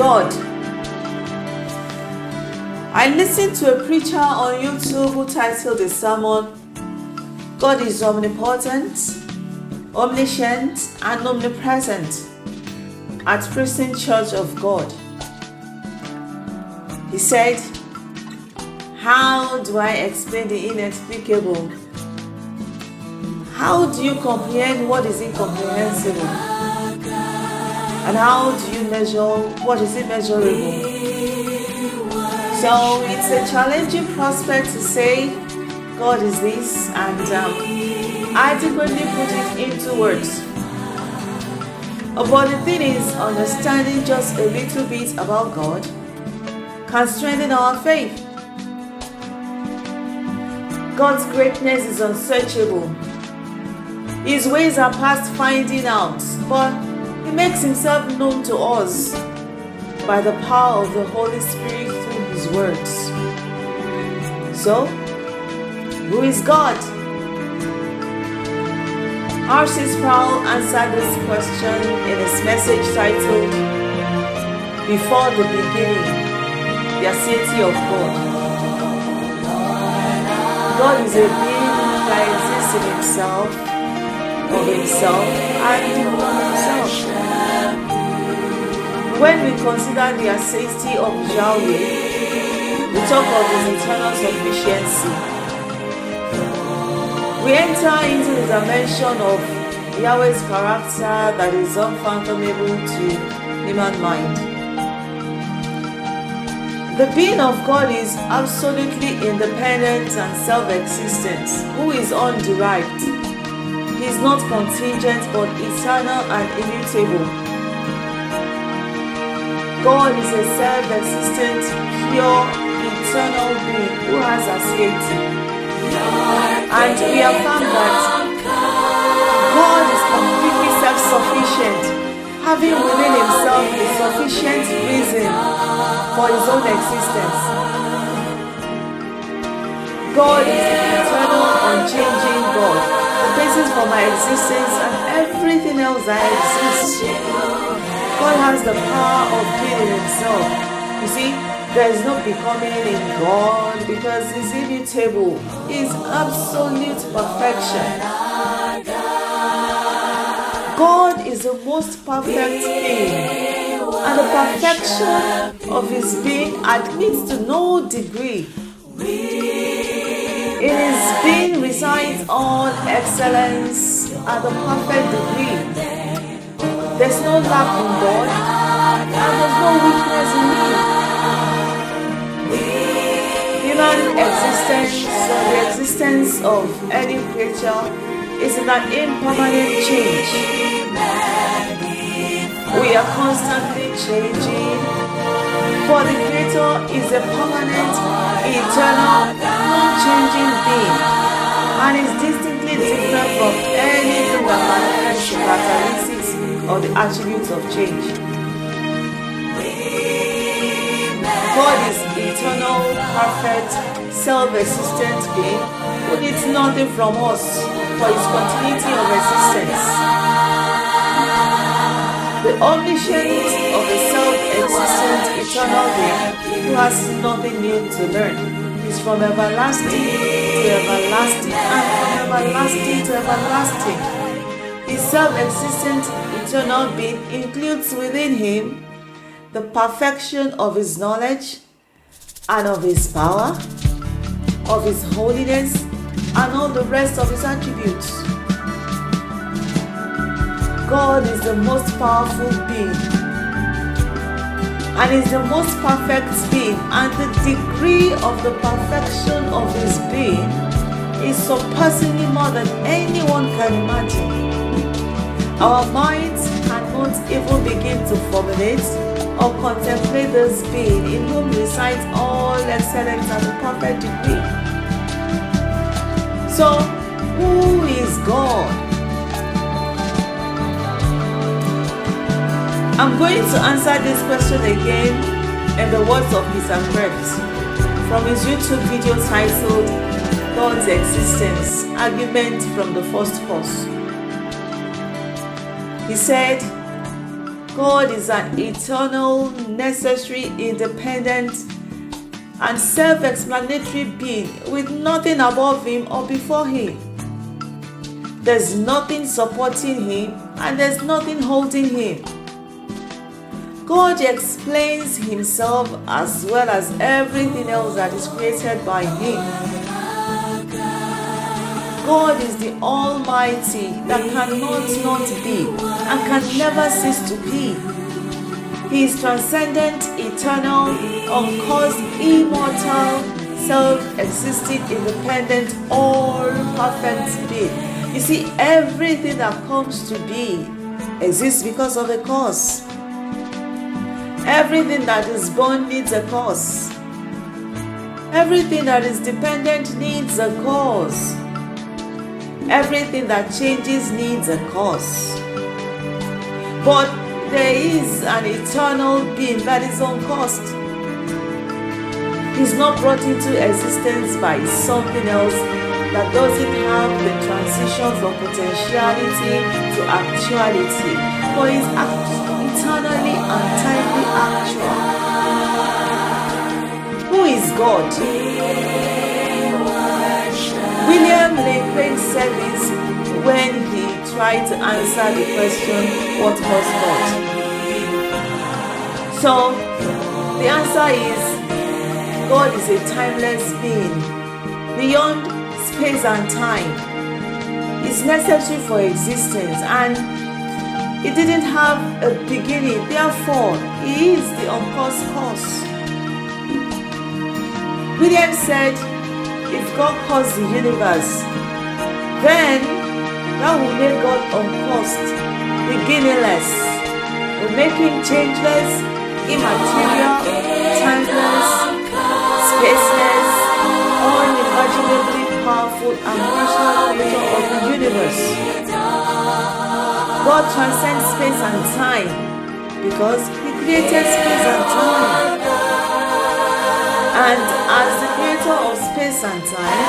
God? I listened to a preacher on YouTube who titled his sermon, God is omnipotent, omniscient, and omnipresent at Christian Church of God. He said, how do I explain the inexplicable? How do you comprehend what is incomprehensible? And how do you measure what is immeasurable? So it's a challenging prospect to say God is this and adequately put it into words. But the thing is, understanding just a little bit about God can strengthen our faith. God's greatness is unsearchable. His ways are past finding out, but He makes Himself known to us by the power of the Holy Spirit through His words. So, who is God? R C Sproul answered this question in his message titled, Before the Beginning, the Aseity of God. God is a being that exists in Himself, of Himself, and of Himself. When we consider the Aseity of Yahweh, we talk of His eternal sufficiency. We enter into the dimension of Yahweh's character that is unfathomable to human mind. The being of God is absolutely independent and self-existent, who is underived. He is not contingent but eternal and immutable. God is a self-existent, pure, eternal being who has Aseity. And we have found that God is completely self-sufficient, having within Himself a sufficient reason for His own existence. God is the eternal, unchanging God, the basis for my existence and everything else that exists. God has the power of being in Himself. You see, there is no becoming in God because He's immutable. He is absolute perfection. God is the most perfect being, and the perfection of His being admits to no degree. In His being resides all excellence at the perfect degree. There's no lack in God, and there's no weakness in Him. Human existence, or the existence of any creature, is in an impermanent change. We are constantly changing, for the Creator is a permanent, eternal, non-changing being, and is distinctly different from anything that manifests the characteristics or the attributes of change. God is eternal, perfect, self-existent being who needs nothing from us for His continuity of existence. The omniscience of the self-existent eternal being who has nothing new to learn is from everlasting to everlasting and from everlasting to everlasting. His self-existent eternal being includes within Him the perfection of His knowledge and of His power, of His holiness, and all the rest of His attributes. God is the most powerful being and is the most perfect being, and the degree of the perfection of His being is surpassingly more than anyone can imagine. Our minds cannot even begin to formulate or contemplate this being in whom resides all excellence and the perfect degree. So, who is God? I'm going to answer this question again in the words of Mr. Krefft from his YouTube video titled God's Existence, Argument from the First Cause. He said, God is an eternal, necessary, independent, and self-explanatory being with nothing above him or before him. There's nothing supporting him and there's nothing holding him. God explains himself as well as everything else that is created by him. God is the Almighty that cannot not be and can never cease to be. He is transcendent, eternal, uncaused, immortal, self-existing, independent, all-perfect being. You see, everything that comes to be exists because of a cause. Everything that is born needs a cause. Everything that is dependent needs a cause. Everything that changes needs a cause. But there is an eternal being that is uncaused. He's not brought into existence by something else that doesn't have the transition from potentiality to actuality, but is eternally and timely actual. Who is God? William Lane said this when he tried to answer the question, what was God? So, the answer is, God is a timeless being, beyond space and time. It's necessary for existence, and it didn't have a beginning, therefore, he is the uncaused cause. William said, if God caused the universe, then that will make God uncaused, beginningless, will make him changeless, immaterial, timeless, spaceless, unimaginably powerful and personal creator of the universe. God transcends space and time because he created space and time. And as the creator of space and time,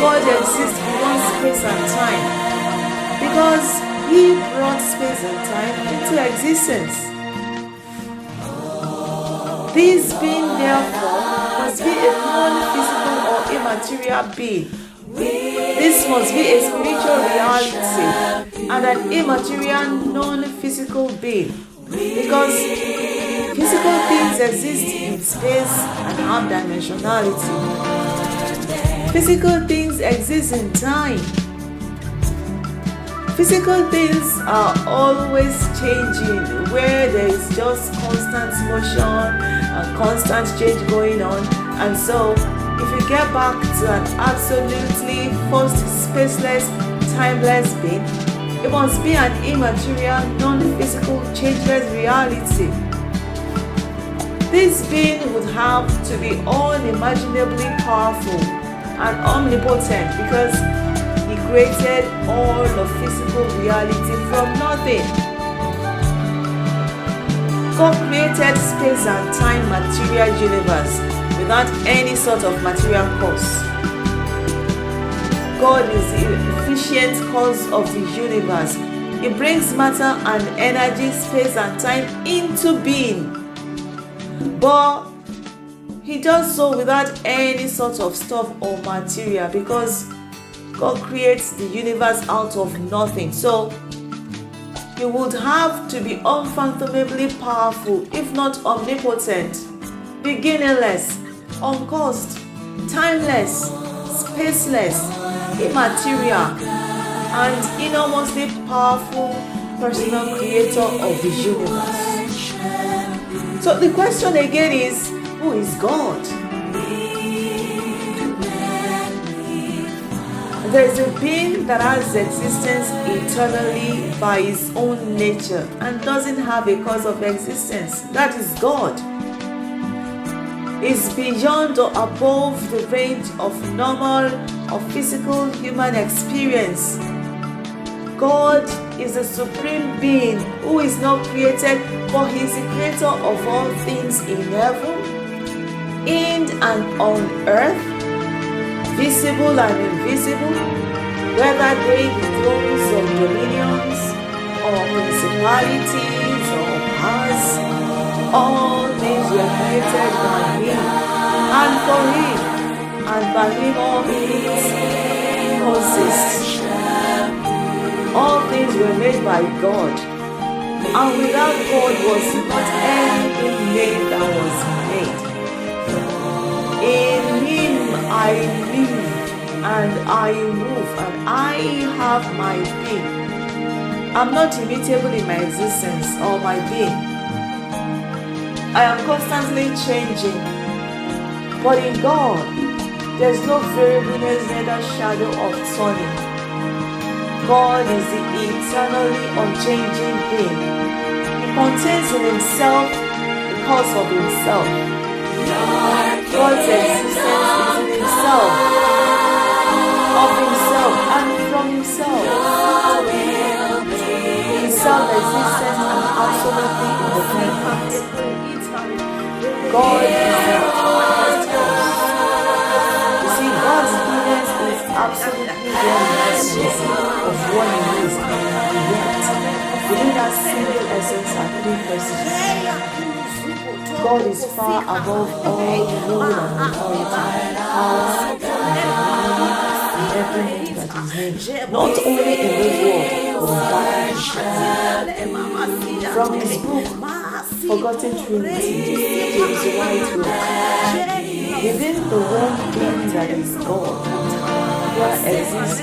God exists beyond space and time because he brought space and time into existence. This being, therefore, must be a non-physical or immaterial being. This must be a spiritual reality and an immaterial, non-physical being because physical things exist in space and have dimensionality. Physical things exist in time. Physical things are always changing, where there is just constant motion and constant change going on. And so, if you get back to an absolutely first spaceless, timeless being, it must be an immaterial, non-physical, changeless reality. This being would have to be unimaginably powerful and omnipotent because he created all of physical reality from nothing. God created space and time material universe without any sort of material cause. God is the efficient cause of the universe. He brings matter and energy, space and time into being. But he does so without any sort of stuff or material because God creates the universe out of nothing. So he would have to be unfathomably powerful, if not omnipotent, beginningless, uncaused, timeless, spaceless, immaterial, and enormously powerful personal creator of the universe. So the question again is, who is God? There is a being that has existence eternally by his own nature and doesn't have a cause of existence. That is God. Is beyond or above the range of normal or physical human experience. God is a supreme being who is not created, but he is the creator of all things in heaven, in and on earth, visible and invisible, whether they be thrones or dominions, or principalities, or has. All things were created by him and for him, and by him all things consist. All things were made by God, and without God was not anything made that was made. In him I live, and I move, and I have my being. I'm not immutable in my existence or my being. I am constantly changing. But in God, there's no variableness, neither shadow of turning. God is the eternally unchanging being. He contains in himself the cause of himself. God's existence is in himself, of himself, and from himself. He is self-existent and absolutely independent. God is the highest cause. You see, God's goodness is absolutely one-ness of what he is, and yet, within that single essence are three persons. God is far above all rule and authority, power, and dominion, and everything that is named, not only in this world, but in that. From his book, Forgotten Trinity, to his right word, within the one being that is God, there exists